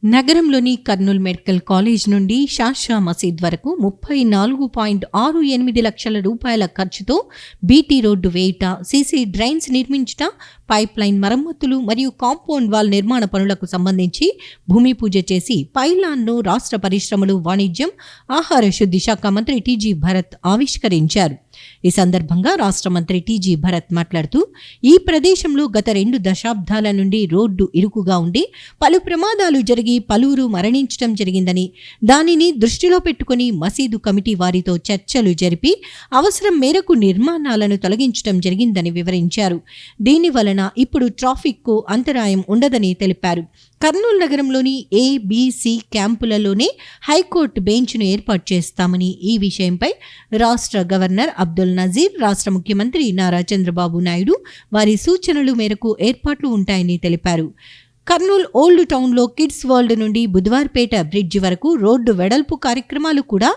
నగరంలోని Kurnool medical college నుండి Sasha మసీద్ వరకు 34.68 లక్షల రూపాయల ఖర్చుతో బీటీ రోడ్డు వేయుట, సీసీ డ్రైన్స్ నిర్మించుట, పైప్ లైన్ మరమ్మతులు మరియు కాంపౌండ్ వాల్ నిర్మాణ పనులకు సంబంధించి భూమి పూజ చేసి పైలాన్ను రాష్ట్ర పరిశ్రమలు, వాణిజ్యం, ఆహార శుద్ధి శాఖ మంత్రి టీజీ భరత్ ఆవిష్కరించారు. ఈ సందర్భంగా రాష్ట్ర మంత్రి టీజీ భరత్ మాట్లాడుతూ, ఈ ప్రదేశంలో గత 2 దశాబ్దాల నుండి రోడ్డు ఇరుకుగా ఉండి పలు ప్రమాదాలు జరిగి పలువురు మరణించడం జరిగిందని, దానిని దృష్టిలో పెట్టుకుని మసీదు కమిటీ వారితో చర్చలు జరిపి అవసరం మేరకు నిర్మాణాలను తొలగించడం జరిగిందని వివరించారు. దీని వలన ఇప్పుడు ట్రాఫిక్కు అంతరాయం ఉండదని తెలిపారు. కర్నూలు నగరంలోని ఏ, బి, సి క్యాంపులలోనే హైకోర్టు బెంచ్ను ఏర్పాటు చేస్తామని, ఈ విషయంపై రాష్ట్ర గవర్నర్ అబ్దుల్ నజీర్, రాష్ట్ర ముఖ్యమంత్రి నారా చంద్రబాబు నాయుడు వారి సూచనలు మేరకు ఏర్పాట్లు ఉంటాయని తెలిపారు. కర్నూలు ఓల్డ్ టౌన్లో కిడ్స్ వరల్డ్ నుండి బుధవార్పేట బ్రిడ్జి వరకు రోడ్డు వెడల్పు కార్యక్రమాలు కూడా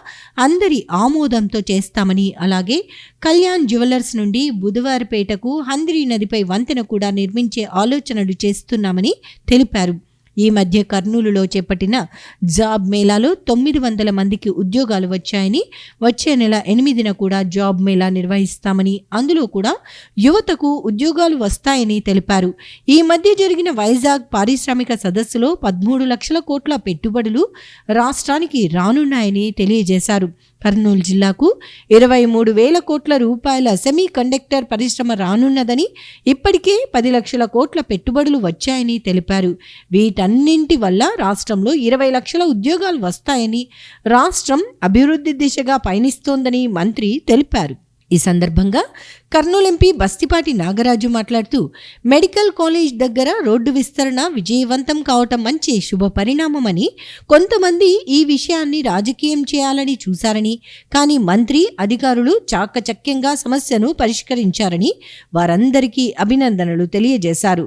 అందరి ఆమోదంతో చేస్తామని, అలాగే కళ్యాణ్ జ్యువెలర్స్ నుండి బుధవార్పేటకు హంద్రీ నదిపై వంతెన కూడా నిర్మించే ఆలోచనలు చేస్తున్నామని తెలిపారు. ఈ మధ్య కర్నూలులో చేపట్టిన జాబ్ మేళాలో 900 మందికి ఉద్యోగాలు వచ్చాయని, వచ్చే నెల 8న కూడా జాబ్ మేళా నిర్వహిస్తామని, అందులో కూడా యువతకు ఉద్యోగాలు వస్తాయని తెలిపారు. ఈ మధ్య జరిగిన వైజాగ్ పారిశ్రామిక సదస్సులో 13 లక్షల కోట్ల పెట్టుబడులు రాష్ట్రానికి రానున్నాయని తెలియజేశారు. కర్నూలు జిల్లాకు 23,000 కోట్ల రూపాయల సెమీ కండక్టర్ పరిశ్రమ రానున్నదని, ఇప్పటికే 10 లక్షల కోట్ల పెట్టుబడులు వచ్చాయని తెలిపారు. వీటన్నింటి వల్ల రాష్ట్రంలో 20 లక్షల ఉద్యోగాలు వస్తాయని, రాష్ట్రం అభివృద్ధి దిశగా పయనిస్తోందని మంత్రి తెలిపారు. ఈ సందర్భంగా కర్నూలు ఎంపీ బస్తిపాటి నాగరాజు మాట్లాడుతూ, మెడికల్ కాలేజ్ దగ్గర రోడ్డు విస్తరణ విజయవంతం కావటం మంచి శుభ పరిణామమని, కొంతమంది ఈ విషయాన్ని రాజకీయం చేయాలని చూశారని, కానీ మంత్రి, అధికారులు చాకచక్యంగా సమస్యను పరిష్కరించారని వారందరికీ అభినందనలు తెలియజేశారు.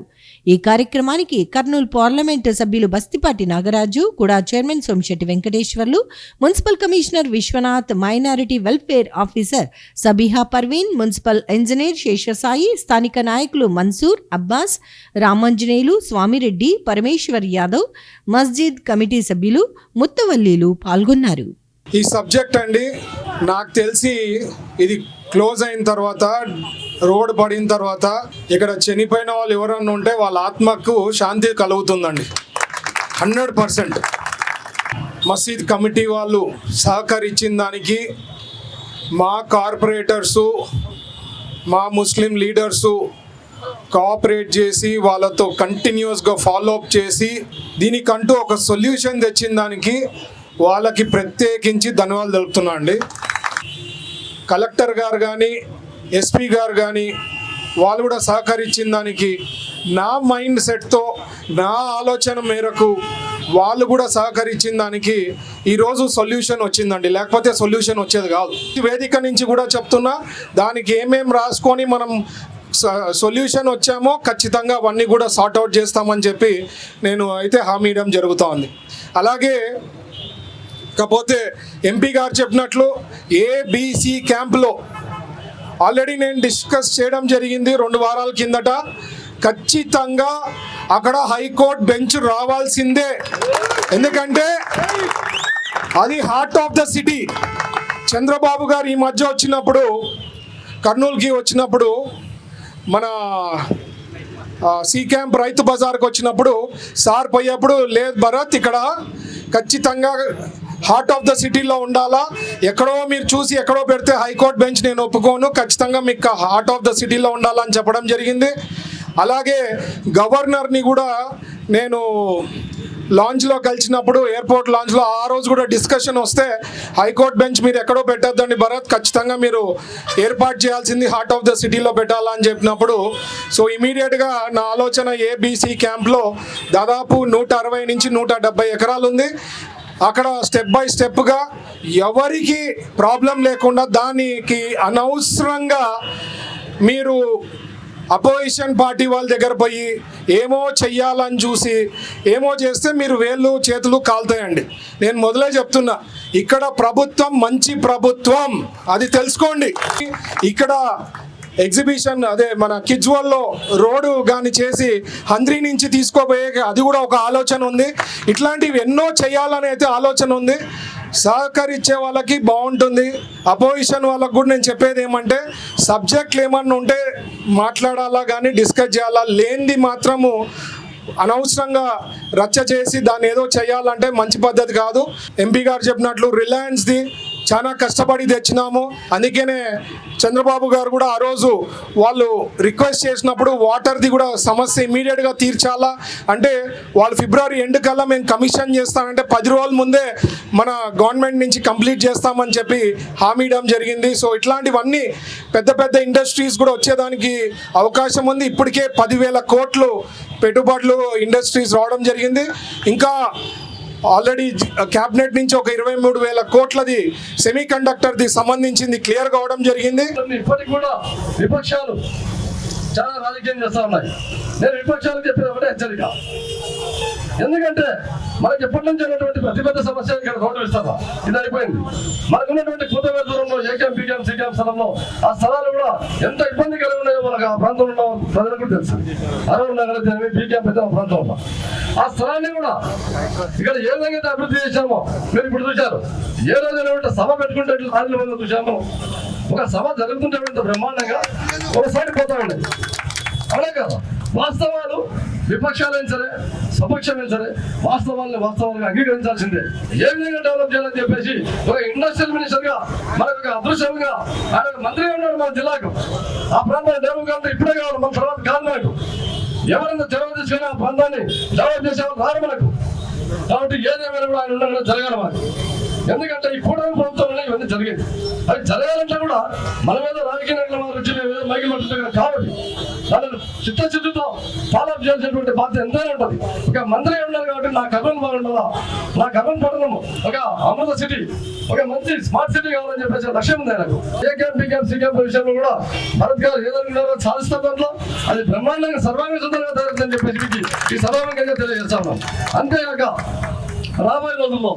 ఈ కార్యక్రమానికి కర్నూలు పార్లమెంటు సభ్యులు బస్తిపాటి నాగరాజు, కూడా chairman Somisetty Venkateswarlu, municipal commissioner Viswanath, minority welfare officer Sabiha Parveen, municipal engineer Seshasai, స్థానిక నాయకులు మన్సూర్, అబ్బాస్, రామాంజనేయులు, స్వామిరెడ్డి, పరమేశ్వర్ యాదవ్, మస్జిద్ కమిటీ సభ్యులు, ముత్తవల్లీలు పాల్గొన్నారు. ఈ సబ్జెక్ట్ అండి, నాకు తెలిసి ఇది క్లోజ్ అయిన తర్వాత, రోడ్ పడిన తర్వాత ఇక్కడ చనిపోయిన వాళ్ళు ఎవరన్నా ఉంటే వాళ్ళ ఆత్మకు శాంతి కలుగుతుందండి. 100% మసీద్ కమిటీ వాళ్ళు సహకరించిన దానికి మా కార్పొరేటర్సు, మా ముస్లిం లీడర్సు కోఆపరేట్ చేసి వాళ్ళతో కంటిన్యూస్గా ఫాలోఅప్ చేసి దీనికంటూ ఒక సొల్యూషన్ తెచ్చిన దానికి వాళ్ళకి ప్రత్యేకించి ధన్యవాదాలు తెలుపుతున్నా అండి. కలెక్టర్ గారు కానీ, ఎస్పీ గారు కానీ వాళ్ళు కూడా సహకరించిన దానికి నా మైండ్ సెట్తో, నా ఆలోచన మేరకు వాళ్ళు కూడా సహకరించిన దానికి ఈరోజు సొల్యూషన్ వచ్చిందండి. లేకపోతే సొల్యూషన్ వచ్చేది కాదు. ఈ వేదిక నుంచి కూడా చెప్తున్నా, దానికి ఏమేం రాసుకొని మనం సొల్యూషన్ వచ్చామో ఖచ్చితంగా అవన్నీ కూడా సార్ట్అవుట్ చేస్తామని చెప్పి నేను అయితే హామీ ఇవ్వడం జరుగుతూ ఉంది. అలాగే కాకపోతే ఎంపీ గారు చెప్పినట్లు ఏబిసి క్యాంప్లో ఆల్రెడీ నేను డిస్కస్ చేయడం జరిగింది 2 వారాల కిందట. ఖచ్చితంగా అక్కడ హైకోర్టు బెంచ్ రావాల్సిందే. ఎందుకంటే అది heart of the city. Chandrababu గారు ఈ మధ్య వచ్చినప్పుడు, కర్నూలుకి వచ్చినప్పుడు, మన సి క్యాంప్ రైతు బజార్కి వచ్చినప్పుడు సార్ పోయేప్పుడు, లేదు భరత్ ఇక్కడ ఖచ్చితంగా హార్ట్ ఆఫ్ ద సిటీలో ఉండాలా, ఎక్కడో మీరు చూసి ఎక్కడో పెడితే హైకోర్టు బెంచ్ నేను ఒప్పుకోను, ఖచ్చితంగా మీకు హార్ట్ ఆఫ్ ద సిటీలో ఉండాలని చెప్పడం జరిగింది. అలాగే గవర్నర్ని కూడా నేను లాంచ్లో కలిసినప్పుడు, ఎయిర్పోర్ట్ లాంచ్లో ఆ రోజు కూడా డిస్కషన్ వస్తే, హైకోర్టు బెంచ్ మీరు ఎక్కడో పెట్టద్దండి భరత్, ఖచ్చితంగా మీరు ఏర్పాటు చేయాల్సింది హార్ట్ ఆఫ్ ద సిటీలో పెట్టాలా అని చెప్పినప్పుడు, సో ఇమీడియట్గా నా ఆలోచన ఏబిసి క్యాంప్లో దాదాపు 160 నుంచి 170 ఎకరాలు ఉంది. అక్కడ స్టెప్ బై స్టెప్గా ఎవరికి ప్రాబ్లం లేకుండా, దానికి అనవసరంగా మీరు అపోజిషన్ పార్టీ వాళ్ళ దగ్గర పోయి ఏమో చెయ్యాలని చూసి ఏమో చేస్తే మీరు వేళ్ళు చేతులు కాలుతాయండి. నేను మొదలే చెప్తున్నా, ఇక్కడ ప్రభుత్వం మంచి ప్రభుత్వం, అది తెలుసుకోండి. ఇక్కడ ఎగ్జిబిషన్ అదే మన కిజ్వల్లో రోడ్డు కానీ చేసి హంద్రీ నుంచి తీసుకోపోయే అది కూడా ఒక ఆలోచన ఉంది. ఇట్లాంటివి ఎన్నో చేయాలని అయితే ఆలోచన ఉంది. సహకరించే వాళ్ళకి బాగుంటుంది. అపోజిషన్ వాళ్ళకు కూడా నేను చెప్పేది ఏమంటే సబ్జెక్టులు ఏమన్నా ఉంటే మాట్లాడాలా కానీ డిస్కస్ చేయాలా, లేనిది మాత్రము అనవసరంగా రచ్చ చేసి దాన్ని ఏదో చేయాలంటే మంచి పద్ధతి కాదు. ఎంపీ గారు చెప్పినట్లు రిలయన్స్ది చాలా కష్టపడి తెచ్చినాము. అందుకనే చంద్రబాబు గారు కూడా ఆ రోజు వాళ్ళు రిక్వెస్ట్ చేసినప్పుడు వాటర్ది కూడా సమస్య ఇమీడియట్గా తీర్చాలా అంటే వాళ్ళు ఫిబ్రవరి ఎండ్ కల్లా మేము కమిషన్ చేస్తామంటే 10 రోజుల ముందే మన గవర్నమెంట్ నుంచి కంప్లీట్ చేస్తామని చెప్పి హామీ ఇవ్వడం జరిగింది. సో ఇట్లాంటివన్నీ పెద్ద పెద్ద ఇండస్ట్రీస్ కూడా వచ్చేదానికి అవకాశం ఉంది. ఇప్పటికే 10,000 కోట్లు పెట్టుబడులు ఇండస్ట్రీస్ రావడం జరిగింది. ఇంకా ఆల్రెడీ క్యాబినెట్ నుంచి ఒక 23,000 కోట్లది సెమీ కండక్టర్ది సంబంధించింది క్లియర్ కావడం జరిగింది. ఇప్పటికి కూడా విపక్షాలు చాలా రాజకీయం చేస్తా ఉన్నాయి. నేను విపక్షాలు చెప్పేది ఒకటే హెచ్చరిక. ఎందుకంటే మనకి ఎప్పటి నుంచి ఉన్నటువంటి ప్రతి పెద్ద సమస్య ఇక్కడ రోడ్డు ఇస్తారా, ఇది అయిపోయింది. మనకు ఉన్నటువంటి కూతవేరు దూరంలో ఏకేం పీకేం సీకేం స్థలంలో ఆ స్థలాలు కూడా ఎంత ఇబ్బంది కలిగి ఉన్నాయో మనకు ఆ ప్రాంతంలో ప్రజలకు తెలుసు. అరవై నగర పీకేం పెద్ద ప్రాంతంలో ఆ స్థలాన్ని కూడా ఇక్కడ ఏ విధంగా అభివృద్ధి చేశామో మీరు ఇప్పుడు చూశారు. ఏ రోజైనా సభ పెట్టుకుంటే రాజుల మంది చూశాము. ఒక సభ జరుగుతుంటే బ్రహ్మాండంగా ఒకసారి పోతా ఉండే. అవునా కదా? వాస్తవాలు విపక్షాలైనా సరే స్వపక్షమైనా సరే వాస్తవాలుగా అంగీకరించాల్సిందే. ఏ విధంగా డెవలప్ చేయాలని చెప్పేసి ఒక ఇండస్ట్రియల్ మినిస్టర్ గా మనకు ఒక అదృశ్యంగా ఆయన మంత్రిగా ఉన్నాడు మన జిల్లాకు. ఆ ప్రాంతాన్ని డెవలప్ కావాలంటే ఇప్పుడే కావాలి, మన తర్వాత కాదు. మనకు ఎవరైనా చొరవ తీసుకుని ఆ ప్రాంతాన్ని డెవలప్ చేసేవాళ్ళు రారు మనకు. కాబట్టి ఏదేమైనా కూడా ఆయన ఉండగా జరగాలి మనకు. ఎందుకంటే ఈ కూటమి ప్రభుత్వంలో ఇవన్నీ జరిగేది. అవి జరగాలంటే కూడా మన మీద రాజకీయ నాయకుల వచ్చి మైకి పడుతుంటే కాబట్టి దాన్ని చిత్తశుద్ధితో ఫాలో అప్ చేయాల్సినటువంటి బాధ్యత ఎంతైనా ఉంటుంది. ఒక మంత్రి ఉన్నారు కాబట్టి నా కర్నూలు బాగుంటుందా, నా కర్నూలు పట్టణం ఒక అమృత సిటీ, ఒక మంచి స్మార్ట్ సిటీ కావాలని చెప్పేసి లక్ష్యం ఉంది ఆయనకు. ఏకేం పీకేం సీకేం విషయంలో కూడా భరత్ గారు ఏదైనా సాధిస్తున్న దాంట్లో అది బ్రహ్మాండంగా సర్వాంగ సుందరంగా జరుగుతుందని చెప్పేసి ఈ సర్వాంగంగా తెలియజేస్తాను. అంతేకాక రాబోయే రోజులు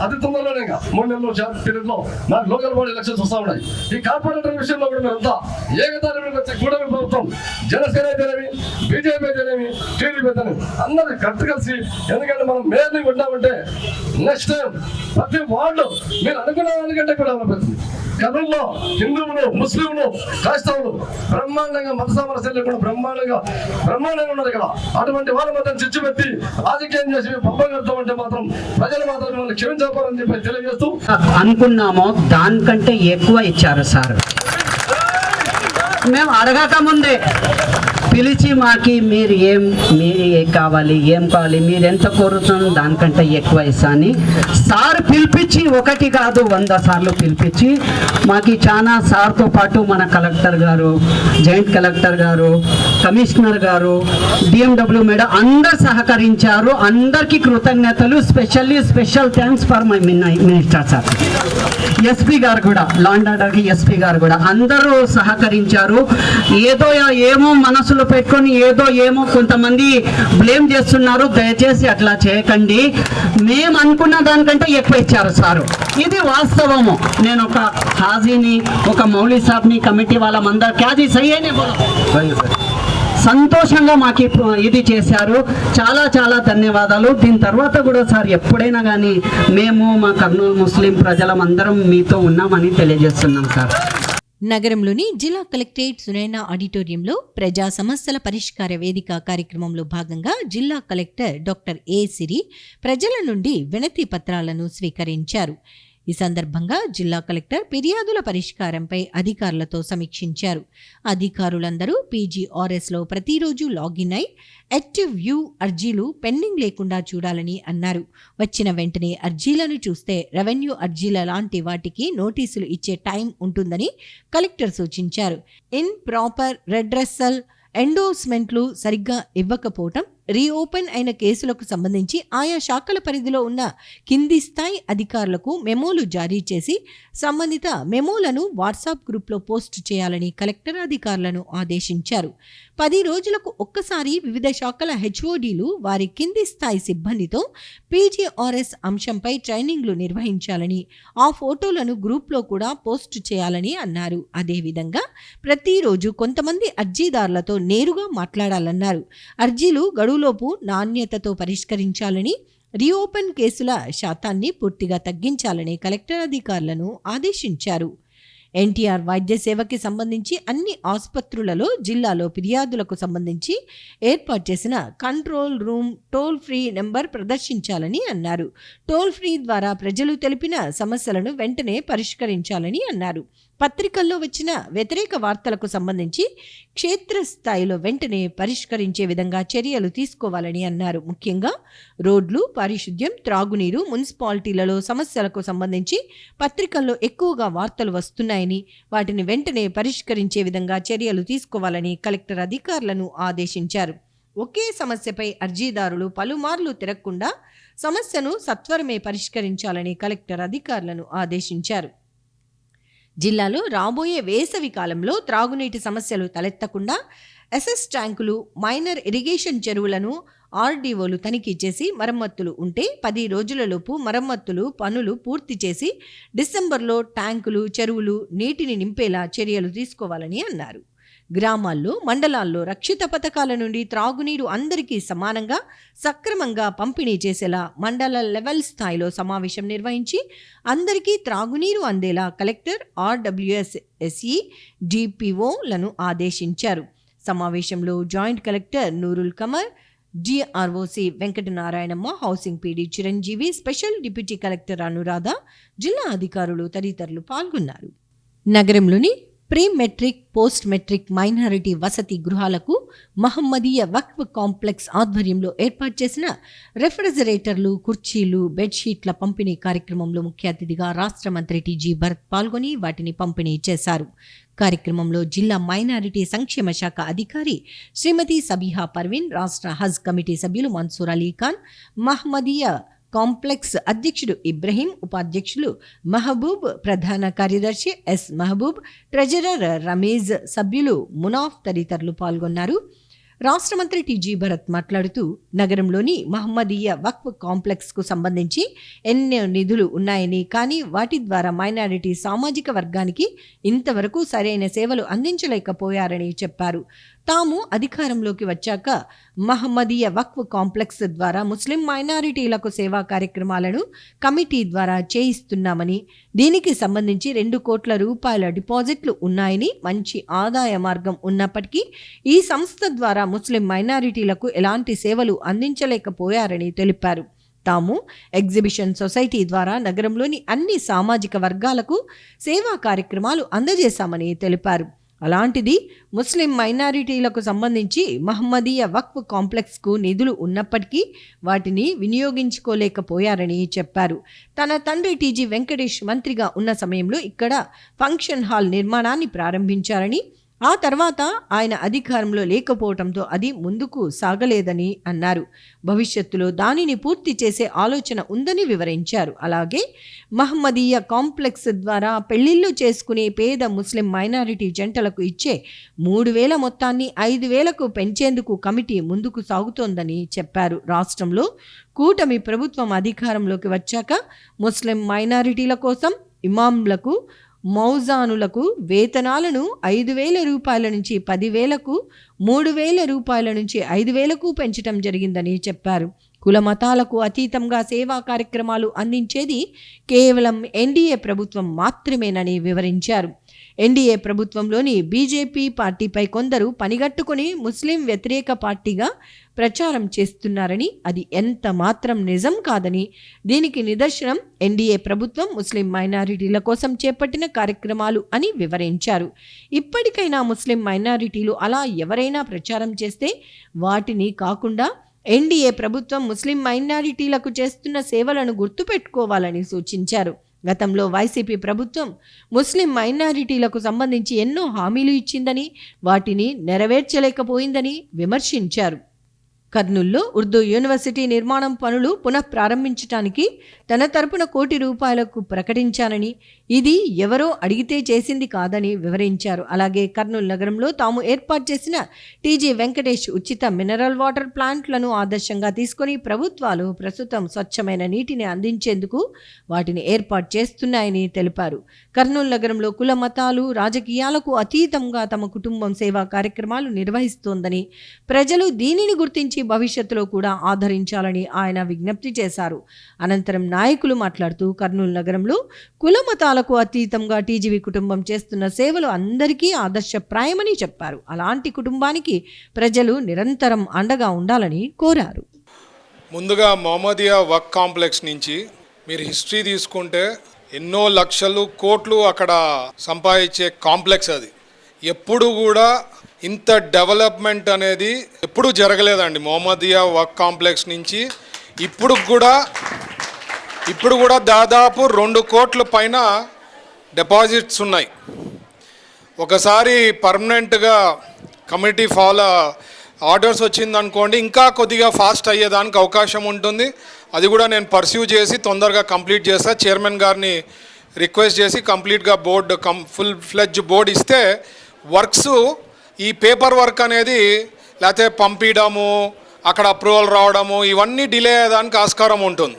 అతి తొందరలోనే 3 నెలల పీరియడ్లో నాకు లోకల్ బాడీ ఎలక్షన్స్ వస్తూ ఉన్నాయి. ఈ కార్పొరేటర్ విషయంలో కూడా మీరంతా ఏకతాటి వచ్చే కూటమి ప్రభుత్వం జనసేన అయితేనేమి, బీజేపీ అయితేనేమి, టీడీపీ అయితేనేమి అందరూ కలిసి, ఎందుకంటే మనం మేయర్ని కొట్టామంటే నెక్స్ట్ టైం ప్రతి వార్డు మీరు అనుకున్న దానికంటే కూడా అవుతుంది. కర్నూలులో హిందువులు, ముస్లింలు, క్రైస్తవులు బ్రహ్మాండంగా మత సామరస్యం లేకుండా బ్రహ్మాండంగా ఉన్నారు ఇక్కడ. అటువంటి వాళ్ళ మాత్రం చిచ్చు పెట్టి రాజకీయం చేసి పబ్బం కడతామంటే మాత్రం ప్రజలు మాత్రం మిమ్మల్ని క్షమించకపోరని చెప్పి తెలియజేస్తూ అనుకున్నామో దానికంటే ఎక్కువ ఇచ్చారు సార్. మేము అడగక ముందే పిలిచి మీరు ఏం కావాలి, మీరు ఎంత కోరుతున్నారు దానికంటే ఎక్కువ ఇస్తాను సార్ పిలిపించి, ఒకటి కాదు 100 సార్లు పిలిపించి మాకు చాలా సార్తో పాటు మన కలెక్టర్ గారు, జాయింట్ కలెక్టర్ గారు, కమిషనర్ గారు, DMW మేడం అందరు సహకరించారు. అందరికీ కృతజ్ఞతలు. Special thanks for my minister sir. SP గారు కూడా, లా అండ్ ఆర్డర్కి ఎస్పీ గారు కూడా అందరూ సహకరించారు. ఏమో మనసులో పెట్టుకొని ఏమో కొంతమంది బ్లేమ్ చేస్తున్నారు. దయచేసి అట్లా చేయకండి. మేము అనుకున్న దానికంటే ఎక్కువ ఇచ్చారు సారు. ఇది వాస్తవము. నేను ఒక హాజీని, ఒక మౌలీ సాబ్ని, కమిటీ వాళ్ళందరూ క్యాజీ సయ్యేనే సంతోషంగా మాకు ఇది చేశారు. చాలా ధన్యవాదాలు. దీని తర్వాత కూడా సార్ ఎప్పుడైనా కానీ మేము మా కర్నూలు ముస్లిం ప్రజలం అందరం మీతో ఉన్నామని తెలియజేస్తున్నాం సార్. నగరంలోని జిల్లా కలెక్టరేట్ సునైనా ఆడిటోరియంలో ప్రజా సమస్యల పరిష్కార వేదిక కార్యక్రమంలో భాగంగా జిల్లా కలెక్టర్ డాక్టర్ ఏ సిరి ప్రజల నుండి వినతి పత్రాలను స్వీకరించారు. ఈ సందర్భంగా జిల్లా కలెక్టర్ ఫిర్యాదుల పరిష్కారంపై అధికారులతో సమీక్షించారు. అధికారులందరూ PGRSలో ప్రతిరోజు లాగిన్ అయి యాక్టివ్ వ్యూ అర్జీలు పెండింగ్ లేకుండా చూడాలని అన్నారు. వచ్చిన వెంటనే అర్జీలను చూస్తే రెవెన్యూ అర్జీల లాంటి వాటికి నోటీసులు ఇచ్చే టైం ఉంటుందని కలెక్టర్ సూచించారు. ఇన్ ప్రాపర్ రెడ్రెసల్ ఎండోర్స్మెంట్లు సరిగ్గా ఇవ్వకపోవటం, రీఓపెన్ అయిన కేసులకు సంబంధించి ఆయా శాఖల పరిధిలో ఉన్న కింది స్థాయి అధికారులకు మెమోలు జారీ చేసి సంబంధిత మెమోలను వాట్సాప్ గ్రూప్లో పోస్ట్ చేయాలని కలెక్టర్ అధికారులను ఆదేశించారు. 10 రోజులకు ఒక్కసారి వివిధ శాఖల హెచ్ఓడీలు వారి కింది స్థాయి సిబ్బందితో పీజీఆర్ఎస్ అంశంపై ట్రైనింగ్లు నిర్వహించాలని, ఆ ఫోటోలను గ్రూప్లో కూడా పోస్ట్ చేయాలని అన్నారు. అదేవిధంగా ప్రతిరోజు కొంతమంది అర్జీదారులతో నేరుగా మాట్లాడాలన్నారు. అర్జీలు గడువులోపు నాణ్యతతో పరిష్కరించాలని, రీఓపెన్ కేసుల శాతాన్ని పూర్తిగా తగ్గించాలని కలెక్టర్ అధికారులను ఆదేశించారు. ఎన్టీఆర్ వైద్య సేవకి సంబంధించి అన్ని ఆసుపత్రులలో జిల్లాలో ఫిర్యాదులకు సంబంధించి ఏర్పాటు చేసిన control room toll free number ప్రదర్శించాలని అన్నారు. టోల్ ఫ్రీ ద్వారా ప్రజలు తెలిపిన సమస్యలను వెంటనే పరిష్కరించాలని అన్నారు. పత్రికల్లో వచ్చిన వ్యతిరేక వార్తలకు సంబంధించి క్షేత్రస్థాయిలో వెంటనే పరిష్కరించే విధంగా చర్యలు తీసుకోవాలని అన్నారు. ముఖ్యంగా రోడ్లు, పారిశుద్ధ్యం, త్రాగునీరు, మున్సిపాలిటీలలో సమస్యలకు సంబంధించి పత్రికల్లో ఎక్కువగా వార్తలు వస్తున్నాయని, వాటిని వెంటనే పరిష్కరించే విధంగా చర్యలు తీసుకోవాలని కలెక్టర్ అధికారులను ఆదేశించారు. ఒకే సమస్యపై అర్జీదారులు పలుమార్లు తిరగకుండా సమస్యను సత్వరమే పరిష్కరించాలని కలెక్టర్ అధికారులను ఆదేశించారు. జిల్లాలో రాబోయే వేసవి కాలంలో త్రాగునీటి సమస్యలు తలెత్తకుండా ఎస్ఎస్ ట్యాంకులు, మైనర్ ఇరిగేషన్ చెరువులను ఆర్డీఓలు తనిఖీ చేసి మరమ్మతులు ఉంటే 10 రోజులలోపు మరమ్మతులు పనులు పూర్తి చేసి డిసెంబర్లో ట్యాంకులు, చెరువులు నీటిని నింపేలా చర్యలు తీసుకోవాలని అన్నారు. గ్రామాల్లో, మండలాల్లో రక్షిత పథకాల నుండి త్రాగునీరు అందరికీ సమానంగా సక్రమంగా పంపిణీ చేసేలా మండల లెవెల్ స్థాయిలో సమావేశం నిర్వహించి అందరికీ త్రాగునీరు అందేలా కలెక్టర్, ఆర్డబ్ల్యూఎస్ ఎస్ఈ, డిపిఓలను ఆదేశించారు. సమావేశంలో joint collector Nurul Qamar, DROC Venkatanarayanamma, housing PD Chiranjeevi, special deputy collector Anuradha, జిల్లా అధికారులు తదితరులు పాల్గొన్నారు. నగరంలోని pre matric, post matric minority వసతి గృహాలకు మహమ్మదీయ వక్ఫ్ కాంప్లెక్స్ ఆధ్వర్యంలో ఏర్పాటు చేసిన రెఫ్రిజిరేటర్లు, కుర్చీలు, బెడ్షీట్ల పంపిణీ కార్యక్రమంలో ముఖ్య అతిథిగా రాష్ట్ర మంత్రి టీజీ భరత్ పాల్గొని వాటిని పంపిణీ చేశారు. కార్యక్రమంలో జిల్లా మైనారిటీ సంక్షేమ శాఖ అధికారి శ్రీమతి సబీహా పర్వీన్, రాష్ట్ర హజ్ కమిటీ సభ్యులు మన్సూర్ అలీ ఖాన్, మహమ్మదీయ కాంప్లెక్స్ అధ్యక్షుడు ఇబ్రహీం, ఉపాధ్యక్షులు మహబూబ్, ప్రధాన కార్యదర్శి ఎస్ మహబూబ్, ట్రెజరర్ రమీజ్, సభ్యులు మునాఫ్ తదితరులు పాల్గొన్నారు. రాష్ట్ర మంత్రి టీజీ భరత్ మాట్లాడుతూ నగరంలోని మహమ్మదీయ వక్ఫ్ కాంప్లెక్స్కు సంబంధించి ఎన్నో నిధులు ఉన్నాయని, కానీ వాటి ద్వారా మైనారిటీ సామాజిక వర్గానికి ఇంతవరకు సరైన సేవలు అందించలేకపోయారని చెప్పారు. తాము అధికారంలోకి వచ్చాక మహమ్మదీయ వక్ఫ్ కాంప్లెక్స్ ద్వారా ముస్లిం మైనారిటీలకు సేవా కార్యక్రమాలను కమిటీ ద్వారా చేయిస్తున్నామని, దీనికి సంబంధించి 2 కోట్ల రూపాయల డిపాజిట్లు ఉన్నాయని, మంచి ఆదాయ మార్గం ఉన్నప్పటికీ ఈ సంస్థ ద్వారా ముస్లిం మైనారిటీలకు ఎలాంటి సేవలు అందించలేకపోయారని తెలిపారు. తాము ఎగ్జిబిషన్ సొసైటీ ద్వారా నగరంలోని అన్ని సామాజిక వర్గాలకు సేవా కార్యక్రమాలు అందజేశామని తెలిపారు. అలాంటిది ముస్లిం మైనారిటీలకు సంబంధించి మహమ్మదీయ వక్ఫ్ కాంప్లెక్స్కు నిధులు ఉన్నప్పటికీ వాటిని వినియోగించుకోలేకపోయారని చెప్పారు. తన తండ్రి టీజీ వెంకటేష్ మంత్రిగా ఉన్న సమయంలో ఇక్కడ ఫంక్షన్ హాల్ నిర్మాణాన్ని ప్రారంభించారని, ఆ తర్వాత ఆయన అధికారంలో లేకపోవడంతో అది ముందుకు సాగలేదని అన్నారు. భవిష్యత్తులో దానిని పూర్తి చేసే ఆలోచన ఉందని వివరించారు. అలాగే మహమ్మదీయ కాంప్లెక్స్ ద్వారా పెళ్లిళ్లు చేసుకునే పేద ముస్లిం మైనారిటీ జంటలకు ఇచ్చే 3,000 మొత్తాన్ని 5,000కు పెంచేందుకు కమిటీ ముందుకు సాగుతోందని చెప్పారు. రాష్ట్రంలో కూటమి ప్రభుత్వం అధికారంలోకి వచ్చాక ముస్లిం మైనారిటీల కోసం ఇమాంలకు, మౌజానులకు వేతనాలను 5,000 రూపాయల నుంచి 10,000కు, 3,000 రూపాయల నుంచి 5,000కు పెంచడం జరిగిందని చెప్పారు. కుల మతాలకు అతీతంగా సేవా కార్యక్రమాలు అందించేది కేవలం ఎన్డీఏ ప్రభుత్వం మాత్రమేనని వివరించారు. ఎన్డీఏ ప్రభుత్వంలోని బీజేపీ పార్టీపై కొందరు పనిగట్టుకుని ముస్లిం వ్యతిరేక పార్టీగా ప్రచారం చేస్తున్నారని, అది ఎంత మాత్రం నిజం కాదని, దీనికి నిదర్శనం ఎన్డీఏ ప్రభుత్వం ముస్లిం మైనారిటీల కోసం చేపట్టిన కార్యక్రమాలు అని వివరించారు. ఇప్పటికైనా ముస్లిం మైనారిటీలు అలా ఎవరైనా ప్రచారం చేస్తే వాటిని కాకుండా ఎన్డీఏ ప్రభుత్వం ముస్లిం మైనారిటీలకు చేస్తున్న సేవలను గుర్తుపెట్టుకోవాలని సూచించారు. గతంలో వైసీపీ ప్రభుత్వం ముస్లిం మైనారిటీలకు సంబంధించి ఎన్నో హామీలు ఇచ్చిందని, వాటిని నెరవేర్చలేకపోయిందని విమర్శించారు. కర్నూలులో ఉర్దూ యూనివర్సిటీ నిర్మాణం పనులు పునః ప్రారంభించడానికి తన తరపున ₹1,00,00,000 ప్రకటించానని, ఇది ఎవరో అడిగితే చేసింది కాదని వివరించారు. అలాగే కర్నూలు నగరంలో తాము ఏర్పాటు చేసిన టీజీ వెంకటేష్ ఉచిత మినరల్ వాటర్ ప్లాంట్లను ఆదర్శంగా తీసుకుని ప్రభుత్వాలు ప్రస్తుతం స్వచ్ఛమైన నీటిని అందించేందుకు వాటిని ఏర్పాటు చేస్తున్నాయని తెలిపారు. కర్నూలు నగరంలో కుల మతాలు రాజకీయాలకు అతీతంగా తమ కుటుంబం సేవా కార్యక్రమాలు నిర్వహిస్తోందని, ప్రజలు దీనిని గుర్తించి భవిష్యత్తులో కూడా ఆదరించాలని ఆయన విజ్ఞప్తి చేశారు. అనంతరం నాయకులు మాట్లాడుతూ కర్నూలు నగరంలో కుల మతాలకు అతీతంగా టీజీవీ కుటుంబం చేస్తున్న సేవలు అందరికీ ఆదర్శప్రాయమని చెప్పారు. అలాంటి కుటుంబానికి ప్రజలు నిరంతరం అండగా ఉండాలని కోరారు. ముందుగా మొహమ్మదియా వర్క్ కాంప్లెక్స్ నుంచి మీరు హిస్టరీ తీసుకుంటే ఎన్నో లక్షలు కోట్లు అక్కడ సంపాదించే కాంప్లెక్స్ అది. ఎప్పుడు కూడా ఇంత డెవలప్మెంట్ అనేది ఎప్పుడూ జరగలేదండి. మొహమ్మదియా వర్క్ కాంప్లెక్స్ నుంచి ఇప్పుడు కూడా దాదాపు 2 కోట్ల పైన డిపాజిట్స్ ఉన్నాయి. ఒకసారి పర్మనెంట్గా కమిటీ ఆర్డర్స్ వచ్చిందనుకోండి, ఇంకా కొద్దిగా ఫాస్ట్ అయ్యేదానికి అవకాశం ఉంటుంది. అది కూడా నేను పర్స్యూ చేసి తొందరగా కంప్లీట్ చేస్తా. చైర్మన్ గారిని రిక్వెస్ట్ చేసి కంప్లీట్గా ఫుల్ ఫ్లెడ్జ్ బోర్డు ఇస్తే వర్క్స్ ఈ పేపర్ వర్క్ అనేది లేకపోతే పంపించడము, అక్కడ అప్రూవల్ రావడము, ఇవన్నీ డిలే అయ్యేదానికి ఆస్కారం ఉంటుంది.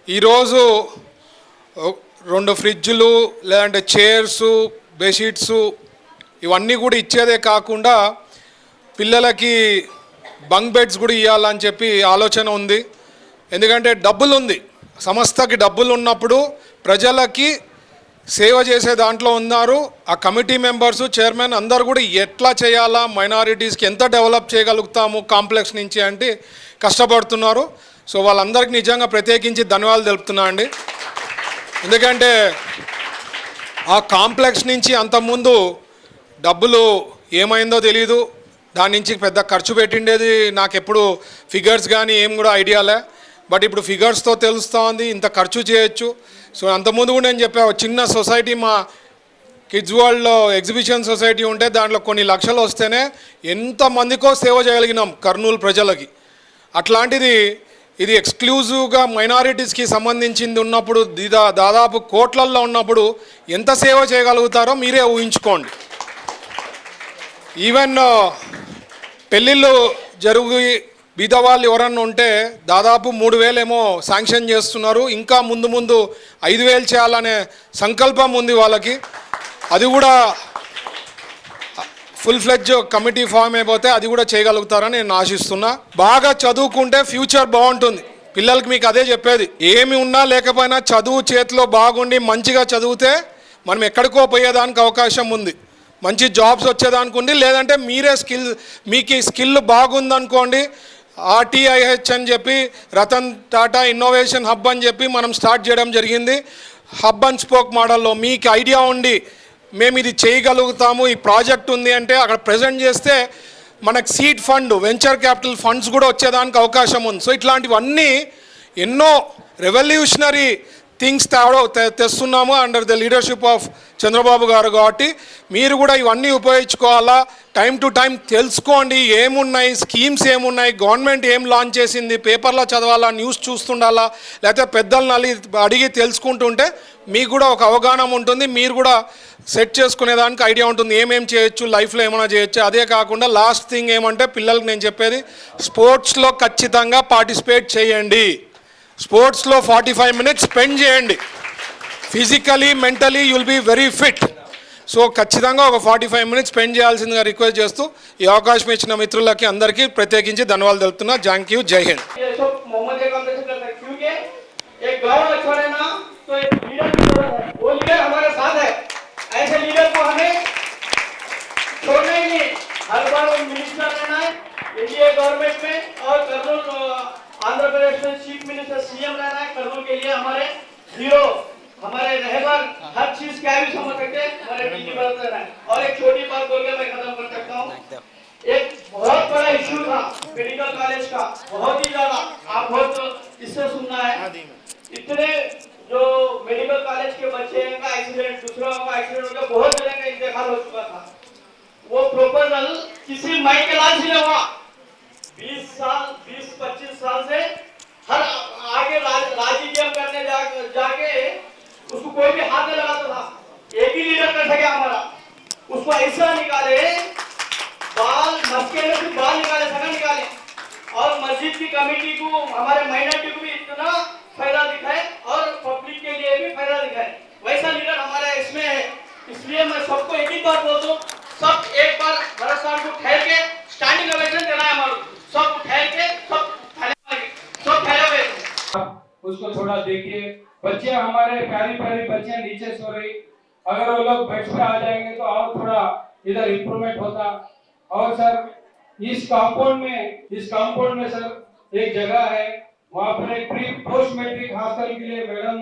ఈరోజు 2 ఫ్రిడ్జ్లు లేదంటే చైర్సు, బెడ్షీట్స్ ఇవన్నీ కూడా ఇచ్చేదే కాకుండా పిల్లలకి బంక్ బెడ్స్ కూడా ఇవ్వాలని చెప్పి ఆలోచన ఉంది. ఎందుకంటే డబ్బులు ఉంది, సంస్థకి డబ్బులు ఉన్నప్పుడు ప్రజలకి సేవ చేసే దాంట్లో ఉన్నారు. ఆ కమిటీ మెంబర్సు, చైర్మన్ అందరు కూడా ఎట్లా చేయాలా, మైనారిటీస్కి ఎంత డెవలప్ చేయగలుగుతాము కాంప్లెక్స్ నుంచి అంటే కష్టపడుతున్నారు. సో వాళ్ళందరికీ నిజంగా ప్రత్యేకించి ధన్యవాదాలు తెలుపుతున్నా అండి. ఎందుకంటే ఆ కాంప్లెక్స్ నుంచి అంతకుముందు డబ్బులు ఏమైందో తెలీదు, దాని నుంచి పెద్ద ఖర్చు పెట్టిండేది నాకు ఎప్పుడు ఫిగర్స్ కానీ ఏం కూడా ఐడియాలే. బట్ ఇప్పుడు ఫిగర్స్తో తెలుస్తూ ఉంది ఇంత ఖర్చు చేయొచ్చు. సో అంతకుముందు కూడా నేను చెప్పా, చిన్న సొసైటీ మా కిడ్స్ వరల్డ్లో ఎగ్జిబిషన్ సొసైటీ ఉంటే దాంట్లో కొన్ని లక్షలు వస్తేనే ఎంతమందికో సేవ చేయగలిగినాం కర్నూలు ప్రజలకి. అట్లాంటిది ఇది ఎక్స్క్లూజివ్గా మైనారిటీస్కి సంబంధించింది ఉన్నప్పుడు, దాదాపు కోట్లల్లో ఉన్నప్పుడు ఎంత సేవ చేయగలుగుతారో మీరే ఊహించుకోండి. ఈవెన్ పెళ్ళిళ్ళు జరిగి బీదవాళ్ళు ఎవరన్నా ఉంటే దాదాపు 3,000 ఏమో శాంక్షన్ చేస్తున్నారు. ఇంకా ముందు 5,000 చేయాలనే సంకల్పం ఉంది వాళ్ళకి. అది కూడా ఫుల్ ఫ్లెడ్జ్ కమిటీ ఫామ్ అయిపోతే అది కూడా చేయగలుగుతారని నేను ఆశిస్తున్నా. బాగా చదువుకుంటే ఫ్యూచర్ బాగుంటుంది. పిల్లలకి మీకు అదే చెప్పేది, ఏమి ఉన్నా లేకపోయినా చదువు చేతిలో బాగుండి మంచిగా చదివితే మనం ఎక్కడికో పోయేదానికి అవకాశం ఉంది, మంచి జాబ్స్ వచ్చేదానికి ఉంది. లేదంటే మీరే మీకు ఈ స్కిల్ బాగుందనుకోండి, RTIH అని చెప్పి రతన్ టాటా ఇన్నోవేషన్ హబ్ అని చెప్పి మనం స్టార్ట్ చేయడం జరిగింది. హబ్ అండ్ స్పోక్ మోడల్లో మీకు ఐడియా ఉండి మేము ఇది చేయగలుగుతాము, ఈ ప్రాజెక్ట్ ఉంది అంటే అక్కడ ప్రజెంట్ చేస్తే మనకు seed fund, venture capital funds కూడా వచ్చేదానికి అవకాశం ఉంది. సో ఇట్లాంటివన్నీ ఎన్నో రెవల్యూషనరీ థింగ్స్ తెస్తున్నాము under the leadership of Chandrababu గారు. కాబట్టి మీరు కూడా ఇవన్నీ ఉపయోగించుకోవాలా, టైం టు టైం తెలుసుకోండి ఏమున్నాయి, స్కీమ్స్ ఏమున్నాయి, గవర్నమెంట్ ఏం లాంచ్ చేసింది, పేపర్లో చదవాలా, న్యూస్ చూస్తుండాలా, లేకపోతే పెద్దలను అడిగి తెలుసుకుంటుంటే మీకు కూడా ఒక అవగాహన ఉంటుంది. మీరు కూడా సెట్ చేసుకునేదానికి ఐడియా ఉంటుంది, ఏమేం చేయొచ్చు, లైఫ్లో ఏమైనా చేయొచ్చు. అదే కాకుండా లాస్ట్ థింగ్ ఏమంటే పిల్లలకి నేను చెప్పేది, స్పోర్ట్స్లో ఖచ్చితంగా పార్టిసిపేట్ చేయండి. స్పోర్ట్స్లో 45 minutes స్పెండ్ చేయండి. Physically mentally you'll be very fit. So ఖచ్చితంగా ఒక 45 minutes స్పెండ్ చేయాల్సిందిగా రిక్వెస్ట్ చేస్తూ ఈ అవకాశం ఇచ్చిన మిత్రులకి అందరికీ ప్రత్యేకించి ధన్యవాదాలు తెలుపుతున్నా. థ్యాంక్ యూ, జై హింద్. आंध्र प्रदेश में चीफ मिनिस्टर सीएम रहना है, कर्नूल के लिए हमारे हीरो, हमारे रहबर हर चीज क्या भी समझ सकते हैं, हमारे टीजी बरत रहना है. और एक छोटी बात बोल के मैं खत्म कर सकता हूँ. एक बहुत बड़ा इशू था मेडिकल कॉलेज का, बहुत ही ज्यादा आप बहुत इससे सुनना है. इतने जो मेडिकल कॉलेज के बच्चे का एक्सीडेंट, दूसरों का एक्सीडेंट हो गया, बहुत जगह का इंतकाल हो चुका था. वो प्रपोजल किसी माइक के लाल से हुआ, हाथ में लगाता था, एक ही लीडर कर सके हमारा, उसको ऐसा निकाले, बाल मस्के में से बाल निकाले, सगा निकाले, और मस्जिद की कमेटी को, हमारे माइनॉरिटी को भी इतना फायदा दिखाए और पब्लिक के लिए भी फायदा दिखाए, वैसा लीडर हमारे इसमें है। इसलिए मैं सबको एक ही बात बोलता हूँ, सब एक बार भरत साहब को ठहर के स्टैंडिंग ओवेशन देना है हमारे, सब ठहर के सब ठहरे हुए। उसको थोड़ा देखिए, बच्चे हमारे प्यारी प्यारी बच्चे नीचे सो रही, अगर वो लोग बेड पे आ जाएंगे तो और थोड़ा इधर इम्प्रूवमेंट होता। और सर इस कंपाउंड में सर एक जगह है, वहाँ पर एक प्री पोस्ट मैट्रिक हॉस्टल के लिए मैडम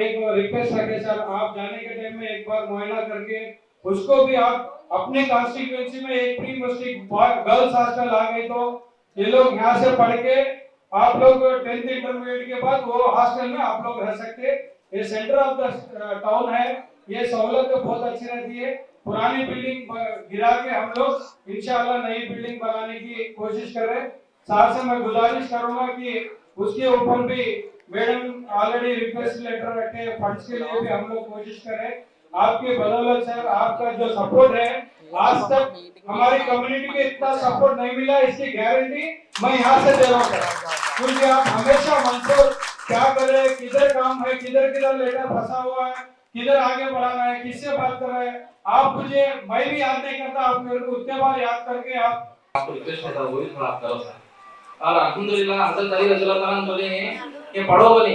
एक रिक्वेस्ट रखे सर, आप जाने के टाइम में एक बार मुआयना करके उसको भी आप अपने कॉन्स्टिट्यूएंसी में एक प्री मैट्रिक गर्ल्स हॉस्टल आ गई तो ये लोग यहाँ से पढ़ के आप लोग 10th इंटरमीडिएट के बाद वो हॉस्टल में आप लोग रह सकते। ये सेंटर ऑफ द टाउन है, ये सहूलत बहुत अच्छी रहती है। पुरानी बिल्डिंग गिरा के हम लोग इंशाल्लाह नई बिल्डिंग बनाने की कोशिश कर रहे हैं। साथ से मैं गुजारिश करूंगा कि उसके ऊपर भी मैडम ऑलरेडी रिक्वेस्ट लेटर रखे, फंड्स के लिए भी हम लोग कोशिश करें। आपके बदौलत सर, आपका जो सपोर्ट है, आज तक हमारी कम्युनिटी को इतना सपोर्ट नहीं मिला, इसकी गारंटी मैं यहाँ से दे रहा हूँ सर, क्योंकि आप हमेशा मंसूर क्या करे, किधर काम है, किधर लेटर फंसा हुआ है, किधर आगे बढ़ाना है, किससे बात कर रहे हैं, आप मुझे, मैं भी याद नहीं करता, आप मेरे को उतने बार याद करके आपको रिक्वेस्ट करता हूँ, वो भी थोड़ा आप करो सर। और अल्हम्दुलिल्लाह हज़रत अली रज़ियल्लाहु अन्हु बोले हैं कि पढ़ो, बोले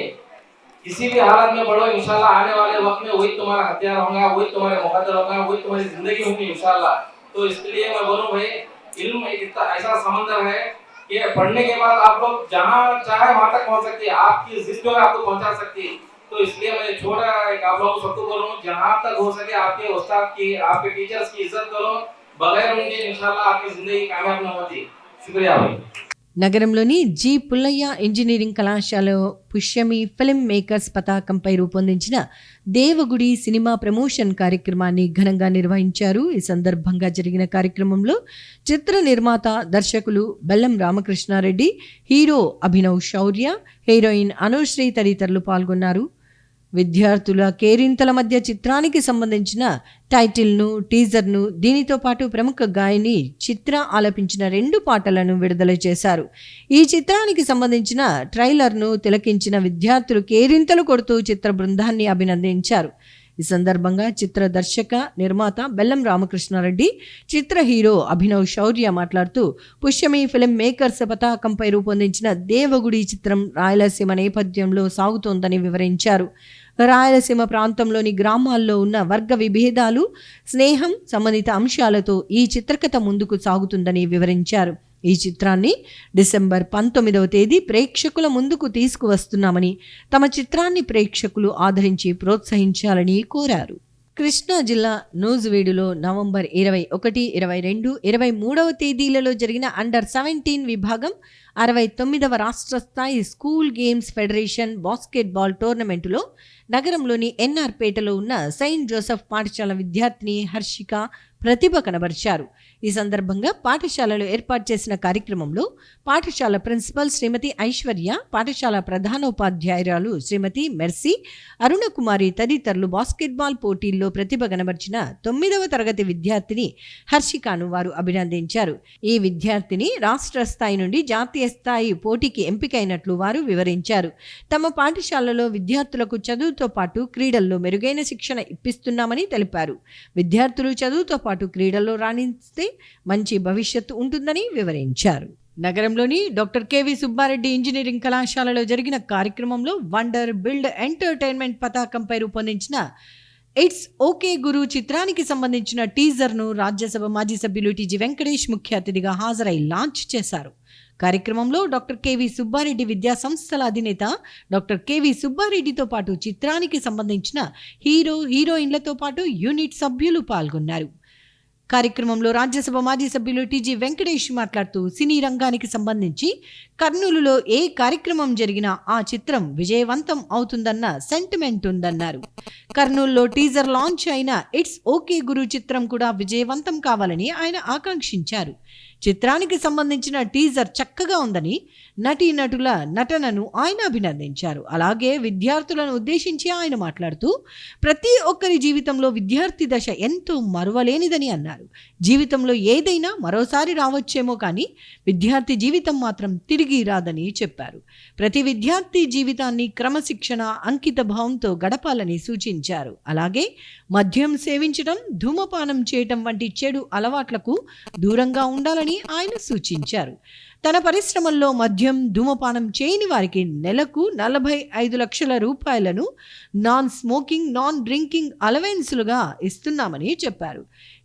किसी भी हालत में पढ़ो, इंशाल्लाह आने वाले वक्त में वही तुम्हारा हथियार होगा, वही तुम्हारे मुकद्दर होगा, वही तुम्हारी जिंदगी होगी इंशाल्लाह। तो इसके लिए मैं बोलूं भाई, इल्म एक इतना ऐसा समंदर है कि पढ़ने के बाद आप लोग जहाँ चाहे वहाँ तक पहुँच सकते हैं, आपकी जिद जो है आपको पहुँचा सकती है। तो इसलिए मैं छोटा एक आप लोगों सबको बोलूँ, जहाँ तक हो सके आपके उस्ताद की, आपके टीचर्स की इज्जत करो, बगैर उनके इंशाल्लाह आपकी जिंदगी कामयाब नहीं होती। शुक्रिया भाई। నగరంలోని జి పుల్లయ్య ఇంజనీరింగ్ కళాశాలలో పుష్యమి ఫిల్మ్ మేకర్స్ పతాకంపై రూపొందించిన దేవగుడి సినిమా ప్రమోషన్ కార్యక్రమాన్ని ఘనంగా నిర్వహించారు. ఈ సందర్భంగా జరిగిన కార్యక్రమంలో చిత్ర నిర్మాత, దర్శకులు బెల్లం రామకృష్ణారెడ్డి, హీరో అభినవ్ శౌర్య, హీరోయిన్ అనుశ్రీ తదితరులు పాల్గొన్నారు. విద్యార్థుల కేరింతల మధ్య చిత్రానికి సంబంధించిన టైటిల్ను, టీజర్ను, దీనితో పాటు ప్రముఖ గాయని చిత్ర ఆలపించిన 2 పాటలను విడుదల చేశారు. ఈ చిత్రానికి సంబంధించిన ట్రైలర్ను తిలకించిన విద్యార్థులు కేరింతలు కొడుతూ చిత్ర బృందాన్ని అభినందించారు. ఈ సందర్భంగా చిత్ర దర్శక, నిర్మాత బెల్లం రామకృష్ణారెడ్డి, చిత్ర హీరో అభినవ్ శౌర్య మాట్లాడుతూ పుష్యమి ఫిల్మ్ మేకర్స్ పతాకంపై రూపొందించిన దేవగుడి చిత్రం రాయలసీమ నేపథ్యంలో సాగుతోందని వివరించారు. రాయలసీమ ప్రాంతంలోని గ్రామాల్లో ఉన్న వర్గ విభేదాలు, స్నేహం సంబంధిత అంశాలతో ఈ చిత్రకథ ముందుకు సాగుతుందని వివరించారు. ఈ చిత్రాన్ని డిసెంబర్ 19వ తేదీ ప్రేక్షకుల ముందుకు తీసుకువస్తున్నామని, తమ చిత్రాన్ని ప్రేక్షకులు ఆదరించి ప్రోత్సహించాలని కోరారు. కృష్ణా జిల్లా నూజివీడులో నవంబర్ 21, 22, 23వ తేదీలలో జరిగిన అండర్-17 విభాగం 69వ రాష్ట్ర స్థాయి స్కూల్ గేమ్స్ ఫెడరేషన్ బాస్కెట్బాల్ టోర్నమెంటులో నగరంలోని ఎన్ఆర్ పేటలో ఉన్న సెయింట్ జోసెఫ్ పాఠశాల విద్యార్థిని హర్షిక ప్రతిభ కనబరిచారు. ఈ సందర్భంగా పాఠశాలలో ఏర్పాటు చేసిన కార్యక్రమంలో పాఠశాల ప్రిన్సిపల్ శ్రీమతి ఐశ్వర్య, పాఠశాల ప్రధానోపాధ్యాయురాలు శ్రీమతి మెర్సీ, అరుణకుమారి తదితరులు బాస్కెట్బాల్ పోటీల్లో ప్రతిభ కనబర్చిన 9వ తరగతి విద్యార్థిని హర్షికను వారు అభినందించారు. ఈ విద్యార్థిని రాష్ట్ర స్థాయి నుండి జాతీయ స్థాయి పోటీకి ఎంపికైనట్లు వారు వివరించారు. తమ పాఠశాలలో విద్యార్థులకు చదువుతో పాటు క్రీడల్లో మెరుగైన శిక్షణ ఇప్పిస్తున్నామని తెలిపారు. విద్యార్థులు చదువుతో పాటు క్రీడల్లో రాణిస్తే మంచి భవిష్యత్తు ఉంటుందని వివరించారు. నగరంలోని డాక్టర్ కెవి సుబ్బారెడ్డి ఇంజనీరింగ్ కళాశాలలో జరిగిన కార్యక్రమంలో వండర్ బిల్డ్ ఎంటర్టైన్మెంట్ పతాకంపై రూపొందించిన ఇట్స్ ఓకే గురు చిత్రానికి సంబంధించిన టీజర్ను రాజ్యసభ మాజీ సభ్యులు టీజీ వెంకటేష్ ముఖ్య అతిథిగా హాజరై లాంచ్ చేశారు. కార్యక్రమంలో డాక్టర్ కెవి సుబ్బారెడ్డి విద్యా సంస్థల అధినేత డాక్టర్ కెవి సుబ్బారెడ్డితో పాటు చిత్రానికి సంబంధించిన హీరో, హీరోయిన్లతో పాటు యూనిట్ సభ్యులు పాల్గొన్నారు. కార్యక్రమంలో రాజ్యసభ మాజీ సభ్యులు టీజీ వెంకటేష్ మాట్లాడుతూ సినీ రంగానికి సంబంధించి కర్నూలులో ఏ కార్యక్రమం జరిగినా ఆ చిత్రం విజయవంతం అవుతుందన్న సెంటిమెంట్ ఉందన్నారు. కర్నూలులో టీజర్ లాంచ్ అయిన ఇట్స్ ఓకే గురు చిత్రం కూడా విజయవంతం కావాలని ఆయన ఆకాంక్షించారు. చిత్రానికి సంబంధించిన టీజర్ చక్కగా ఉందని నటీనటుల నటనను ఆయన అభినందించారు. అలాగే విద్యార్థులను ఉద్దేశించి ఆయన మాట్లాడుతూ ప్రతి ఒక్కరి జీవితంలో విద్యార్థి దశ ఎంతో మరువలేనిదని అన్నారు. జీవితంలో ఏదైనా మరోసారి రావచ్చేమో కానీ విద్యార్థి జీవితం మాత్రం తిరిగి రాదని చెప్పారు. ప్రతి విద్యార్థి జీవితాన్ని క్రమశిక్షణ, అంకిత భావంతో గడపాలని సూచించారు. అలాగే మద్యం సేవించడం, ధూమపానం చేయటం వంటి చెడు అలవాట్లకు దూరంగా ఉండాలని ఆయన సూచించారు. తన పరిశ్రమల్లో మద్యం, ధూమపానం చేయని వారికి నెలకు 45 లక్షల రూపాయలను నాన్ స్మోకింగ్, నాన్ డ్రింకింగ్ అలవెన్స్లుగా ఇస్తున్నామని చెప్పారు.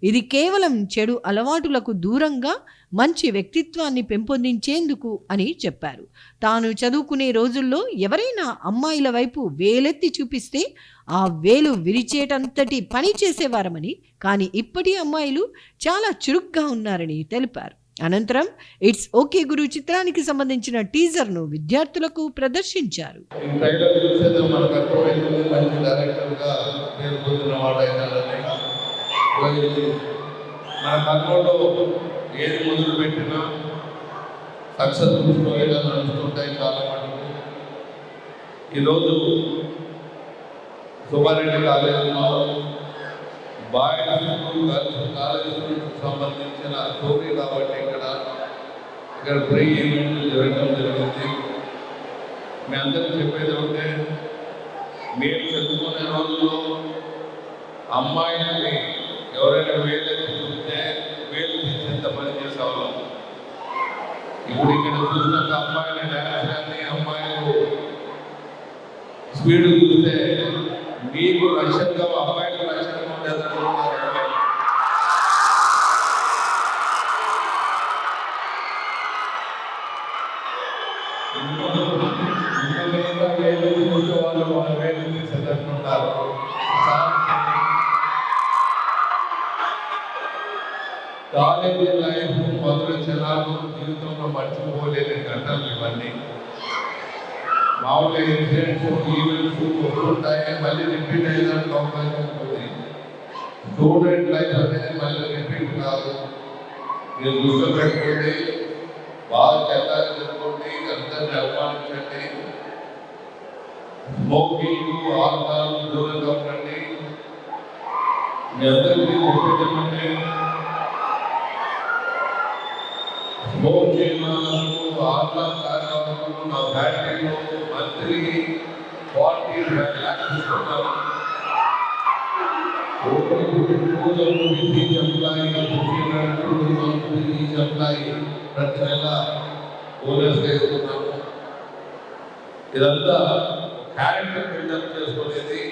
ఇది కేవలం చెడు అలవాటులకు దూరంగా మంచి వ్యక్తిత్వాన్ని పెంపొందించేందుకు అని చెప్పారు. తాను చదువుకునే రోజుల్లో ఎవరైనా అమ్మాయిల వైపు వేలెత్తి చూపిస్తే ఆ వేలు విరిచేటంతటి పని చేసేవారమని, కానీ ఇప్పటి అమ్మాయిలు చాలా చురుగ్గా ఉన్నారని తెలిపారు. అనంతరం ఇట్స్ ఓకే గురు చిత్రానికి సంబంధించిన టీజర్ను విద్యార్థులకు ప్రదర్శించారు. మన కర్నూలులో ఏది మొదలు పెట్టినా సక్సెస్ఫుల్ స్టోరీగా నడుస్తుంటాయి చాలా మటుకు. ఈరోజు సుబ్బారెడ్డి కాలేజీలో బాయ్స్ స్కూల్, గర్ల్స్ కాలేజీకి సంబంధించిన స్టోరీ కాబట్టి ఇక్కడ ప్రీ ఈవెంట్లు జరగడం జరిగింది. మీ అందరికీ చెప్పేది ఉంటే, మీరు చదువుకునే రోజుల్లో అమ్మాయిని ఎవరైనా వేలెత్తి చూస్తే వేలు తీసేంత పని చేసేవాళ్ళం. ఇప్పుడు ఇక్కడ చూసినాక అమ్మాయిని డ్యాన్స్ కానీ, అమ్మాయిలు స్పీడ్ చూస్తే మీకు రక్షణగా అమ్మాయిలు రక్షణగా ఉండేదంటున్నారు. వాళ్ళు వేలు తీసేటట్టున్నారు. కాలేజీ లైఫ్ మొదలు జనాలు జీవితంలో మర్చిపోలేని ఘటనలు ఇవన్నీ. మామూలుగా ఇన్సిడెంట్స్, ఈవెంట్స్ వస్తుంటాయి, మళ్ళీ రిపీట్ అయ్యేదానికి అవకాశం ఉంటుంది. స్టూడెంట్ లైఫ్ అనేది మళ్ళీ రిపీట్ కాదు. మీరు దృష్టిలో పెట్టుకోండి, బాగా చెత్తాలు చెప్పుకోండి, అందరిని అవమానించండి, స్మోకింగ్, ఆల్కహాల్ దూరంగా ఉండండి. మీ అందరికీ చెప్పేదేమంటే, స్మోక్ చేయడానికి ఆల్కహాల్ తాగడానికి నా ఫ్యాక్టరీలో మంత్లీ 45 lakhs ఇస్తున్నాను. ప్రతి నెల బోనస్ వేస్తున్నాము. ఇదంతా క్యారెక్టర్ బిల్డప్ చేసుకునేది.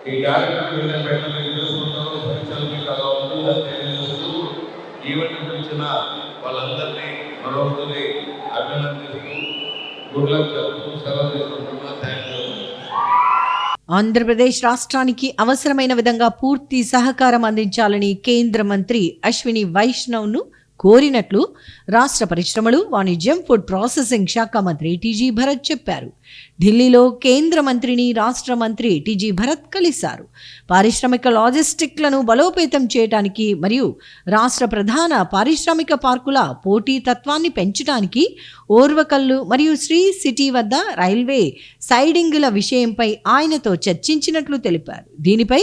ఈ క్యారెక్టర్ బిల్డప్ ఎట్లా మీరు చేసుకుంటారో ఫ్యూచర్ మీకు అలా ఉంటుందని తెలియజేస్తూ ఈవెంట్ పిలిచిన వాళ్ళందరినీ మరొకరిని అభినందిస్తూ గుడ్ లక్ చెప్తూ సెలవు తీసుకుంటున్నా. Thank you. ఆంధ్రప్రదేశ్ రాష్ట్రానికి అవసరమైన విధంగా పూర్తి సహకారం అందించాలని కేంద్ర మంత్రి అశ్విని వైష్ణవ్ను కోరినట్లు రాష్ట్ర పరిశ్రమలు, వాణిజ్యం, ఫుడ్ ప్రాసెసింగ్ శాఖ మంత్రి టీజీ భరత్ చెప్పారు. ఢిల్లీలో కేంద్ర మంత్రిని రాష్ట్ర మంత్రి టీజీ భరత్ కలిశారు. పారిశ్రామిక లాజిస్టిక్లను బలోపేతం చేయడానికి మరియు రాష్ట్ర ప్రధాన పారిశ్రామిక పార్కుల పోటీతత్వాన్ని పెంచడానికి ఓర్వకల్లు మరియు శ్రీ సిటీ వద్ద రైల్వే సైడింగుల విషయంపై ఆయనతో చర్చించినట్లు తెలిపారు. దీనిపై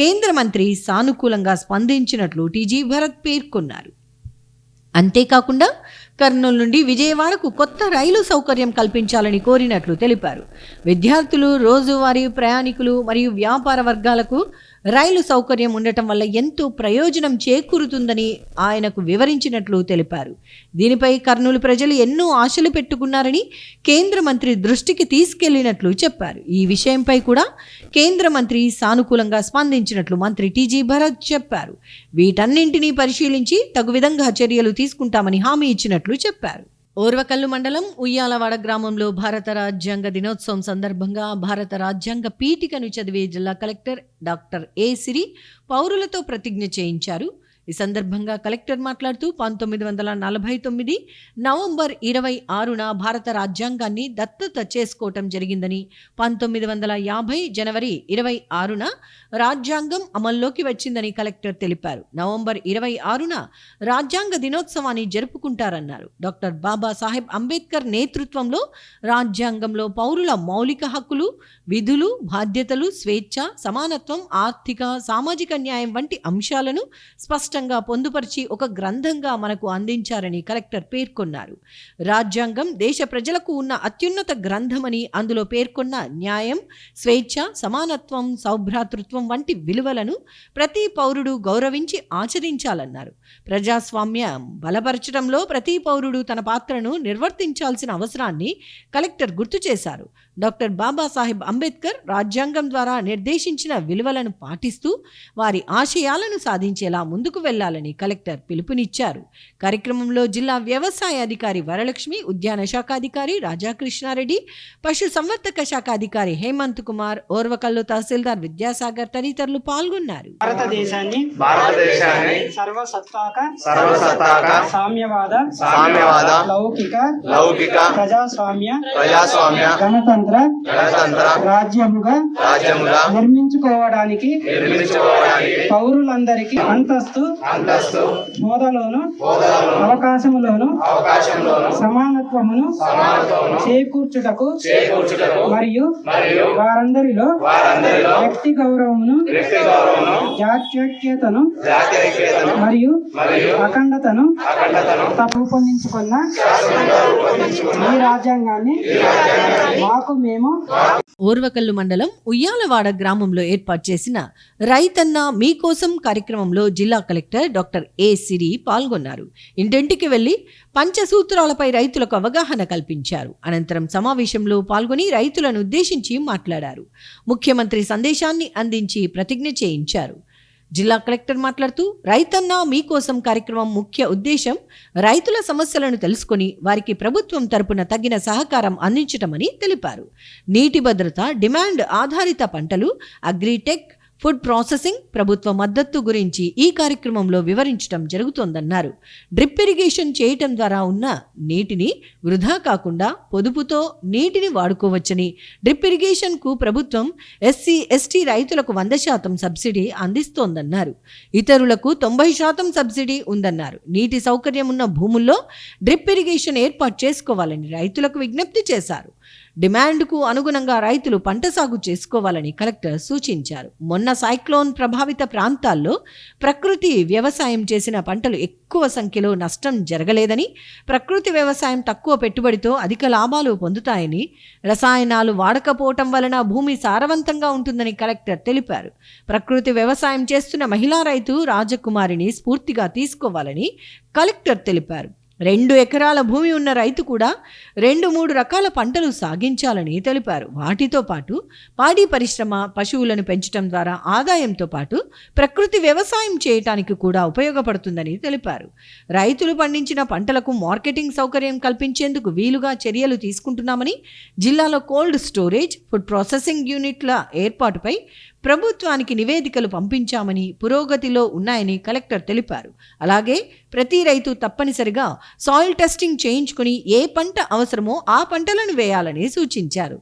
కేంద్ర మంత్రి సానుకూలంగా స్పందించినట్లు టీజీ భరత్ పేర్కొన్నారు. అంతేకాకుండా కర్నూలు నుండి విజయవాడకు కొత్త రైలు సౌకర్యం కల్పించాలని కోరినట్లు తెలిపారు. విద్యార్థులు, రోజువారీ ప్రయాణికులు మరియు వ్యాపార వర్గాలకు రైలు సౌకర్యం ఉండటం వల్ల ఎంతో ప్రయోజనం చేకూరుతుందని ఆయనకు వివరించినట్లు తెలిపారు. దీనిపై కర్నూలు ప్రజలు ఎన్నో ఆశలు పెట్టుకున్నారని కేంద్ర మంత్రి దృష్టికి తీసుకెళ్లినట్లు చెప్పారు. ఈ విషయంపై కూడా కేంద్ర మంత్రి సానుకూలంగా స్పందించినట్లు మంత్రి టీజీ భరత్ చెప్పారు. వీటన్నింటినీ పరిశీలించి తగు విధంగా చర్యలు తీసుకుంటామని హామీ ఇచ్చినట్లు చెప్పారు. ఓర్వకల్లు మండలం ఉయ్యాలవాడ గ్రామంలో భారత రాజ్యాంగ దినోత్సవం సందర్భంగా భారత రాజ్యాంగ పీఠికను చదివే జిల్లా కలెక్టర్ డాక్టర్ ఏ సిరి పౌరులతో ప్రతిజ్ఞ చేయించారు. ఈ సందర్భంగా కలెక్టర్ మాట్లాడుతూ 1949 నవంబర్ 26న భారత రాజ్యాంగాన్ని దత్తత చేసుకోవటం జరిగిందని, 1950 జనవరి 26న రాజ్యాంగం అమల్లోకి వచ్చిందని కలెక్టర్ తెలిపారు. నవంబర్ 26న రాజ్యాంగ దినోత్సవాన్ని జరుపుకుంటారన్నారు. డాక్టర్ బాబాసాహెబ్ అంబేద్కర్ నేతృత్వంలో రాజ్యాంగంలో పౌరుల మౌలిక హక్కులు, విధులు, బాధ్యతలు, స్వేచ్ఛ, సమానత్వం, ఆర్థిక, సామాజిక న్యాయం వంటి అంశాలను స్పష్టంగా పొందుపరిచి ఒక గ్రంథంగా మనకు అందించారని కలెక్టర్ పేర్కొన్నారు. రాజ్యాంగం దేశ ప్రజలకు ఉన్న అత్యున్నత గ్రంథమని, అందులో పేర్కొన్న న్యాయం, స్వేచ్ఛ, సమానత్వం, సౌభ్రాతృత్వం వంటి విలువలను ప్రతి పౌరుడు గౌరవించి ఆచరించాలన్నారు. ప్రజాస్వామ్యం బలపరచడంలో ప్రతి పౌరుడు తన పాత్రను నిర్వర్తించాల్సిన అవసరాన్ని కలెక్టర్ గుర్తు చేశారు. డాక్టర్ బాబాసాహెబ్ అంబేద్కర్ రాజ్యాంగం ద్వారా నిర్దేశించిన విలువలను పాటిస్తూ వారి ఆశయాలను సాధించేలా ముందుకు వెళ్లాలని కలెక్టర్ పిలుపునిచ్చారు. కార్యక్రమంలో జిల్లా వ్యవసాయ అధికారి వరలక్ష్మి, ఉద్యాన శాఖ అధికారి రాజాకృష్ణారెడ్డి, పశు సంవర్ధక శాఖ అధికారి హేమంత్ కుమార్, ఓర్వకల్లు తహసీల్దార్ విద్యాసాగర్ తదితరులు పాల్గొన్నారు. భారతదేశాన్ని సర్వసత్తాక సామ్యవాద లౌకిక ప్రజాస్వామ్య గణతంత్ర రాజ్యముగా నిర్మించుకోవడానికి పౌరులందరికీ అంతస్తు హోదాలోను అవకాశములోను సమానత్వమును చేకూర్చుటకు మరియు వారందరిలో వ్యక్తి గౌరవమును, జాత్యైక్యతను మరియు అఖండతను రూపొందించుకున్న ఈ రాజ్యాంగాన్ని మాకు మేము ఓర్వకల్లు మండలం ఉయ్యాలవాడ గ్రామంలో ఏర్పాటు చేసిన రైతన్న మీకోసం కార్యక్రమంలో జిల్లా కలెక్టర్ డాక్టర్ ఏ సిరి పాల్గొన్నారు. ఇంటింటికి వెళ్లి పంచసూత్రాలపై రైతులకు అవగాహన కల్పించారు. అనంతరం సమావేశంలో పాల్గొని రైతులను ఉద్దేశించి మాట్లాడారు. ముఖ్యమంత్రి సందేశాన్ని అందించి ప్రతిజ్ఞ చేయించారు. జిల్లా కలెక్టర్ మాట్లాడుతూ రైతన్న మీకోసం కార్యక్రమం ముఖ్య ఉద్దేశం రైతుల సమస్యలను తెలుసుకొని వారికి ప్రభుత్వం తరపున తగిన సహకారం అందించటమని తెలిపారు. నీటి భద్రత, డిమాండ్ ఆధారిత పంటలు, అగ్రిటెక్, ఫుడ్ ప్రాసెసింగ్, ప్రభుత్వ మద్దతు గురించి ఈ కార్యక్రమంలో వివరించడం జరుగుతోందన్నారు. డ్రిప్ ఇరిగేషన్ చేయటం ద్వారా ఉన్న నీటిని వృధా కాకుండా పొదుపుతో నీటిని వాడుకోవచ్చని, డ్రిప్ ఇరిగేషన్కు ప్రభుత్వం ఎస్సీ ఎస్టీ రైతులకు 100% సబ్సిడీ అందిస్తోందన్నారు. ఇతరులకు 90% సబ్సిడీ ఉందన్నారు. నీటి సౌకర్యం ఉన్న భూముల్లో డ్రిప్ ఇరిగేషన్ ఏర్పాటు చేసుకోవాలని రైతులకు విజ్ఞప్తి చేశారు. డిమాండ్కు అనుగుణంగా రైతులు పంట సాగు చేసుకోవాలని కలెక్టర్ సూచించారు. మొన్న సైక్లోన్ ప్రభావిత ప్రాంతాల్లో ప్రకృతి వ్యవసాయం చేసిన పంటలు ఎక్కువ సంఖ్యలో నష్టం జరగలేదని, ప్రకృతి వ్యవసాయం తక్కువ పెట్టుబడితో అధిక లాభాలు పొందుతాయని, రసాయనాలు వాడకపోవటం వలన భూమి సారవంతంగా ఉంటుందని కలెక్టర్ తెలిపారు. ప్రకృతి వ్యవసాయం చేస్తున్న మహిళా రైతు రాజకుమారిని స్ఫూర్తిగా తీసుకోవాలని కలెక్టర్ తెలిపారు. 2 ఎకరాల భూమి ఉన్న రైతు కూడా 2-3 రకాల పంటలు సాగించాలని తెలిపారు. వాటితో పాటు పాడి పరిశ్రమ, పశువులను పెంచడం ద్వారా ఆదాయంతో పాటు ప్రకృతి వ్యవసాయం చేయటానికి కూడా ఉపయోగపడుతుందని తెలిపారు. రైతులు పండించిన పంటలకు మార్కెటింగ్ సౌకర్యం కల్పించేందుకు వీలుగా చర్యలు తీసుకుంటున్నామని, జిల్లాలో కోల్డ్ స్టోరేజ్, ఫుడ్ ప్రాసెసింగ్ యూనిట్ల ఏర్పాటుపై ప్రభుత్వానికి నివేదికలు పంపించామని, పురోగతిలో ఉన్నాయని కలెక్టర్ తెలిపారు. అలాగే ప్రతి రైతు తప్పనిసరిగా సాయిల్ టెస్టింగ్ చేయించుకుని ఏ పంట అవసరమో ఆ పంటలను వేయాలని సూచించారు.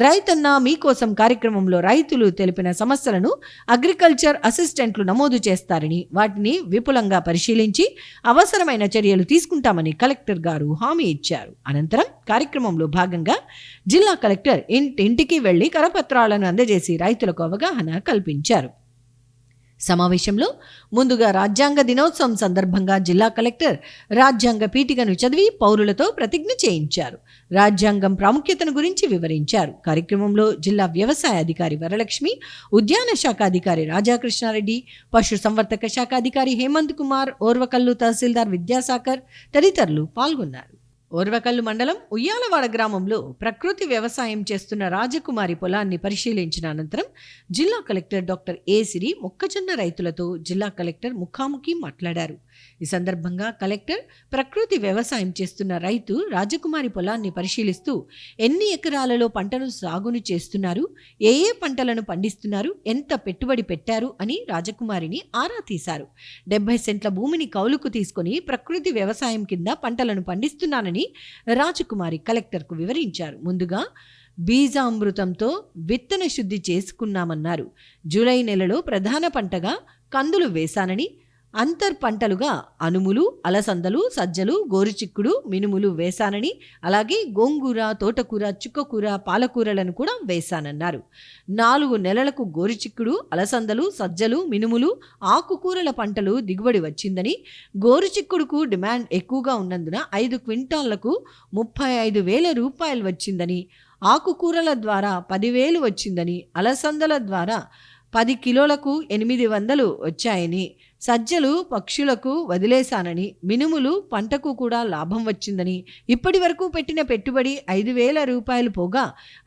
రైతన్న మీకోసం కార్యక్రమంలో రైతులు తెలిపిన సమస్యలను అగ్రికల్చర్ అసిస్టెంట్లు నమోదు చేస్తారని, వాటిని విపులంగా పరిశీలించి అవసరమైన చర్యలు తీసుకుంటామని కలెక్టర్ గారు హామీ ఇచ్చారు. అనంతరం కార్యక్రమంలో భాగంగా జిల్లా కలెక్టర్ ఇంటింటికి వెళ్లి కరపత్రాలను అందజేసి రైతులకు అవగాహన కల్పించారు. సమావేశంలో ముందుగా రాజ్యాంగ దినోత్సవం సందర్భంగా జిల్లా కలెక్టర్ రాజ్యాంగ పీఠికను చదివి పౌరులతో ప్రతిజ్ఞ చేయించారు. రాజ్యాంగం ప్రాముఖ్యతను గురించి వివరించారు. కార్యక్రమంలో జిల్లా వ్యవసాయ అధికారి వరలక్ష్మి, ఉద్యాన శాఖ అధికారి రాజాకృష్ణారెడ్డి, పశు సంవర్ధక శాఖ అధికారి హేమంత్ కుమార్, ఓర్వకల్లు తహసీల్దార్ విద్యాసాగర్ తదితరులు పాల్గొన్నారు. ఓర్వకల్లు మండలం ఉయ్యాలవాడ గ్రామంలో ప్రకృతి వ్యవసాయం చేస్తున్న రాజకుమారి పొలాన్ని పరిశీలించిన అనంతరం జిల్లా కలెక్టర్ డాక్టర్ ఏ సిరి మొక్కజొన్న రైతులతో జిల్లా కలెక్టర్ ముఖాముఖి మాట్లాడారు. ఈ ఈ సందర్భంగా కలెక్టర్ ప్రకృతి వ్యవసాయం చేస్తున్న రైతు రాజకుమారి పొలాన్ని పరిశీలిస్తూ ఎన్ని ఎకరాలలో పంటను సాగును చేస్తున్నారు, ఏ ఏ పంటలను పండిస్తున్నారు, ఎంత పెట్టుబడి పెట్టారు అని రాజకుమారిని ఆరా తీశారు. 70 సెంట్ల భూమిని కౌలుకు తీసుకుని ప్రకృతి వ్యవసాయం కింద పంటలను పండిస్తున్నానని రాజకుమారి కలెక్టర్కు వివరించారు. ముందుగా బీజామృతంతో విత్తన శుద్ధి చేసుకున్నామన్నారు. జూలై నెలలో ప్రధాన పంటగా కందులు వేశానని, అంతర్ పంటలుగా అనుములు, అలసందలు, సజ్జలు, గోరుచిక్కుడు, మినుములు వేశానని, అలాగే గోంగూర, తోటకూర, చుక్కకూర, పాలకూరలను కూడా వేశానన్నారు. 4 నెలలకు గోరుచిక్కుడు, అలసందలు, సజ్జలు, మినుములు, ఆకుకూరల పంటలు దిగుబడి వచ్చిందని, గోరుచిక్కుడుకు డిమాండ్ ఎక్కువగా ఉన్నందున 5 క్వింటాళ్లకు 35,000 రూపాయలు వచ్చిందని, ఆకుకూరల ద్వారా 10,000 వచ్చిందని, అలసందల ద్వారా 10 కిలోలకు 800 వచ్చాయని, సజ్జలు పక్షులకు వదిలేశానని, మినుములు పంటకు కూడా లాభం వచ్చిందని, ఇప్పటి వరకు పెట్టిన పెట్టుబడి 5,000 రూపాయలు పోగా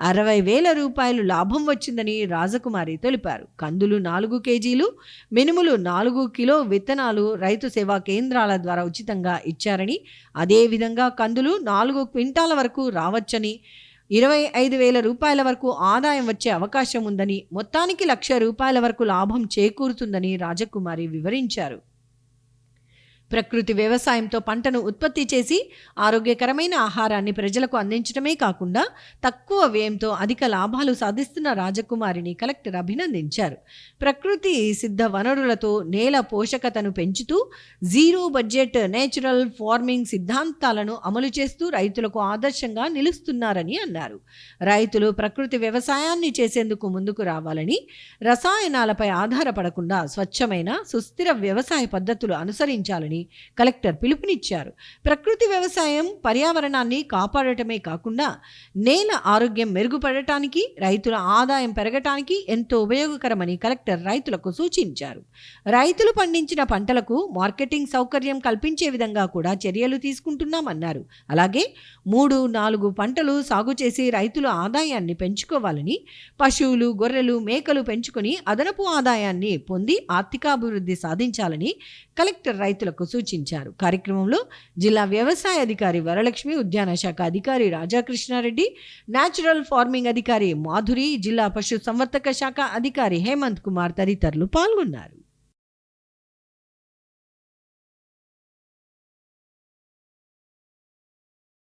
60,000 రూపాయలు లాభం వచ్చిందని రాజకుమారి తెలిపారు. కందులు 4 కేజీలు, మినుములు 4 కిలో విత్తనాలు రైతు సేవా కేంద్రాల ద్వారా ఉచితంగా ఇచ్చారని, అదేవిధంగా కందులు 4 క్వింటాల వరకు రావచ్చని, 25,000 రూపాయల వరకు ఆదాయం వచ్చే అవకాశం ఉందని, మొత్తానికి 1,00,000 రూపాయల వరకు లాభం చేకూరుతుందని రాజకుమారి వివరించారు. ప్రకృతి వ్యవసాయంతో పంటను ఉత్పత్తి చేసి ఆరోగ్యకరమైన ఆహారాన్ని ప్రజలకు అందించడమే కాకుండా తక్కువ వ్యయంతో అధిక లాభాలు సాధిస్తున్న రాజకుమారిని కలెక్టర్ అభినందించారు. ప్రకృతి సిద్ధ వనరులతో నేల పోషకతను పెంచుతూ జీరో బడ్జెట్ నేచురల్ ఫార్మింగ్ సిద్ధాంతాలను అమలు చేస్తూ రైతులకు ఆదర్శంగా నిలుస్తున్నారని అన్నారు. రైతులు ప్రకృతి వ్యవసాయాన్ని చేసేందుకు ముందుకు రావాలని, రసాయనాలపై ఆధారపడకుండా స్వచ్ఛమైన సుస్థిర వ్యవసాయ పద్ధతులు అనుసరించాలని కలెక్టర్ పిలుపునిచ్చారు. ప్రకృతి వ్యవసాయం పర్యావరణాన్ని కాపాడటమే కాకుండా నేల ఆరోగ్యం మెరుగుపడటానికి, రైతుల ఆదాయం పెరగటానికి ఎంతో ఉపయోగకరమని కలెక్టర్ రైతులకు సూచించారు. రైతులు పండించిన పంటలకు మార్కెటింగ్ సౌకర్యం కల్పించే విధంగా కూడా చర్యలు తీసుకుంటున్నామన్నారు. అలాగే 3-4 పంటలు సాగు చేసి రైతుల ఆదాయాన్ని పెంచుకోవాలని, పశువులు, గొర్రెలు, మేకలు పెంచుకొని అదనపు ఆదాయాన్ని పొంది ఆర్థికాభివృద్ధి సాధించాలని కలెక్టర్ రైతులకు సూచించారు. కార్యక్రమంలో జిల్లా వ్యవసాయ అధికారి వరలక్ష్మి, ఉద్యాన శాఖ అధికారి రాజాకృష్ణారెడ్డి, న్యాచురల్ ఫార్మింగ్ అధికారి మాధురి, జిల్లా పశు సంవర్ధక శాఖ అధికారి హేమంత్ కుమార్ తదితరులు పాల్గొన్నారు.